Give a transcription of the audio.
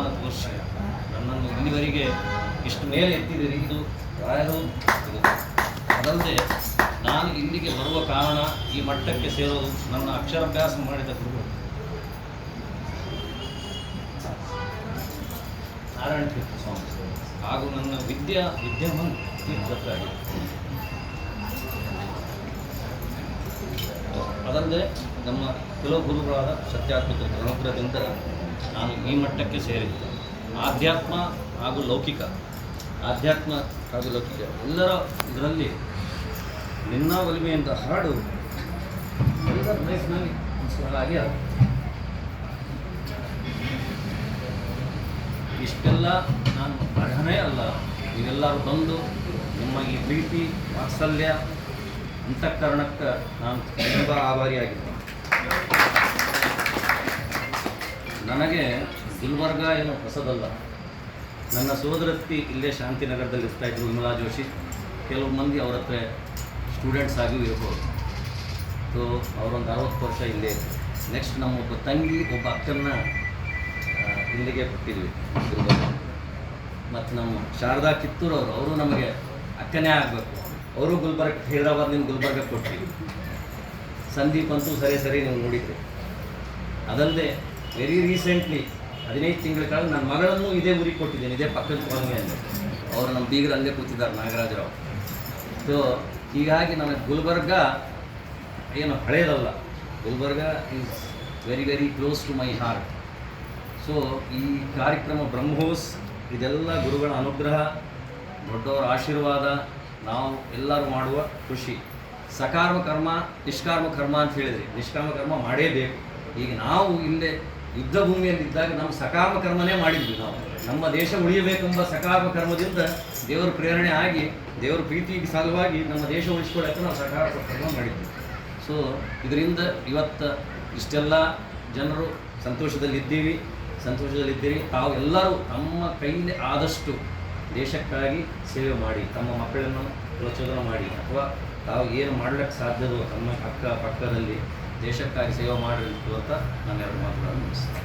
ಅಭಿಮಾನ ತೋರಿಸಿ ನನ್ನನ್ನು ಇಲ್ಲಿವರೆಗೆ ಇಷ್ಟು ಮೇಲೆ ಎತ್ತಿದ್ದೀರಿ. ಇದು ರಾಯರು ಇದು ಅದಲ್ಲದೆ ನಾನು ಇಲ್ಲಿಗೆ ಬರುವ ಕಾರಣ, ಈ ಮಟ್ಟಕ್ಕೆ ಸೇರೋದು ನನ್ನ ಅಕ್ಷರಾಭ್ಯಾಸ ಮಾಡಿದ ಗುರುಗಳು ನಾರಾಯಣ ತೀರ್ಥ ಸ್ವಾಮಿ ಹಾಗೂ ನನ್ನ ವಿದ್ಯಾಮನ್ ತೀರ್ಥರಾಗಿದೆ. ಅದಲ್ಲದೆ ನಮ್ಮ ಕೆಲವು ಗುರುಗಳಾದ ಸತ್ಯಾತ್ಮಕ ಅನುಗ್ರಹದಿಂದ ನಾನು ಈ ಮಟ್ಟಕ್ಕೆ ಸೇರಿದ್ದೆ. ಆಧ್ಯಾತ್ಮ ಹಾಗೂ ಲೌಕಿಕ ಎಲ್ಲರ ಇದರಲ್ಲಿ ನಿನ್ನ ಒಲಿಮೆಯಿಂದ ಹಾಡು ಎಲ್ಲರ ಲೈಫ್ನಲ್ಲಿ ಹಾಗೆ ಇಷ್ಟೆಲ್ಲ ನಾನು ಅರ್ಹನೇ ಅಲ್ಲ. ನೀವೆಲ್ಲರೂ ಬಂದು ನಿಮ್ಮ ಈ ಪ್ರೀತಿ ವಾತ್ಸಲ್ಯ ಅಂತಃಕರಣಕ್ಕೆ ನಾನು ತುಂಬ ಆಭಾರಿಯಾಗಿದ್ದೆ. ನನಗೆ ಗುಲ್ಬರ್ಗ ಏನು ಹೊಸದಲ್ಲ. ನನ್ನ ಸೋದರತ್ತಿ ಇಲ್ಲೇ ಶಾಂತಿನಗರದಲ್ಲಿ ಇರ್ತಾಯಿದ್ರು, ವಿಮಲಾ ಜೋಶಿ. ಕೆಲವು ಮಂದಿ ಅವ್ರ ಹತ್ರ ಸ್ಟೂಡೆಂಟ್ಸ್ ಆಗಿಯೂ ಇರ್ಬೋದು. ಸೊ ಅವರೊಂದು 60 ವರ್ಷ ಇಲ್ಲೇ. ನೆಕ್ಸ್ಟ್ ನಮ್ಮ ಒಬ್ಬ ತಂಗಿ, ಒಬ್ಬ ಅಕ್ಕನ್ನ ಇಲ್ಲಿಗೆ ಕೊಟ್ಟಿದ್ವಿ ಗುಲ್ಬರ್ಗ. ಮತ್ತು ನಮ್ಮ ಶಾರದಾ ಕಿತ್ತೂರು ಅವರು ನಮಗೆ ಅಕ್ಕನೇ ಆಗಬೇಕು. ಅವರು ಗುಲ್ಬರ್ಗ, ಹೈದರಾಬಾದ್ನಿಂದ ಗುಲ್ಬರ್ಗ ಕೊಟ್ಟಿವಿ. ಸಂದೀಪ್ ಅಂತೂ ಸರಿ ನೀವು ನೋಡಿದ್ರಿ. ಅದಲ್ಲದೆ ವೆರಿ ರೀಸೆಂಟ್ಲಿ 15 ತಿಂಗಳ ಕಾಲ ನನ್ನ ಮಗಳನ್ನು ಇದೇ ಊರಿಗೆ ಕೊಟ್ಟಿದ್ದೇನೆ, ಇದೇ ಪಕ್ಕದ ಕಾಲೋನಿಯಲ್ಲಿ. ಅವರು ನಮ್ಮ ಬೀಗರು ಅಲ್ಲೇ ಕೂತಿದ್ದಾರೆ, ನಾಗರಾಜರಾವ್. ಸೊ ಹೀಗಾಗಿ ನನಗೆ ಗುಲ್ಬರ್ಗ ಏನು ಹಳೇದಲ್ಲ, Gulbarga is very close to my heart. So ಈ ಕಾರ್ಯಕ್ರಮ ಬ್ರಹ್ಮೋಸ್ ಇದೆಲ್ಲ ಗುರುಗಳ ಅನುಗ್ರಹ, ದೊಡ್ಡವರ ಆಶೀರ್ವಾದ, ನಾವು ಎಲ್ಲರೂ ಮಾಡುವ ಖುಷಿ. ಸಕಾರ್ಮ ಕರ್ಮ ನಿಷ್ಕಾರ್ಮ ಕರ್ಮ ಅಂತ ಹೇಳಿದ್ರಿ. ನಿಷ್ಕಾಮ ಕರ್ಮ ಮಾಡೇಬೇಕು. ಈಗ ನಾವು ಇಲ್ಲೇ ಯುದ್ಧ ಭೂಮಿಯಲ್ಲಿದ್ದಾಗ ನಮ್ಮ ಸಕಾಮ ಕರ್ಮನೇ ಮಾಡಿದ್ವಿ. ನಾವು ನಮ್ಮ ದೇಶ ಉಳಿಯಬೇಕೆಂಬ ಸಕಾಮ ಕರ್ಮದಿಂದ ದೇವರ ಪ್ರೇರಣೆ ಆಗಿ, ದೇವರ ಪ್ರೀತಿಗೆ ಸಲುವಾಗಿ ನಮ್ಮ ದೇಶ ಉಳಿಸ್ಕೊಳ್ಳೋಕ್ಕೆ ನಾವು ಸಕಾಮ ಕರ್ಮ ಮಾಡಿದ್ವಿ. ಸೊ ಇದರಿಂದ ಇವತ್ತು ಇಷ್ಟೆಲ್ಲ ಜನರು ಸಂತೋಷದಲ್ಲಿದ್ದೀರಿ. ತಾವು ಎಲ್ಲರೂ ತಮ್ಮ ಕೈಯಲ್ಲಿ ಆದಷ್ಟು ದೇಶಕ್ಕಾಗಿ ಸೇವೆ ಮಾಡಿ, ತಮ್ಮ ಮಕ್ಕಳನ್ನು ಪ್ರಚೋದನೆ ಮಾಡಿ, ಅಥವಾ ತಾವು ಏನು ಮಾಡಲಿಕ್ಕೆ ಸಾಧ್ಯವೋ ತಮ್ಮ ಪಕ್ಕದಲ್ಲಿ ದೇಶಕ್ಕಾಗಿ ಸೇವೆ ಮಾಡಬೇಕು ಅಂತ ನಾನು 2 ಮಾತುಗಳನ್ನು ಮುಗಿಸ್ತೇನೆ.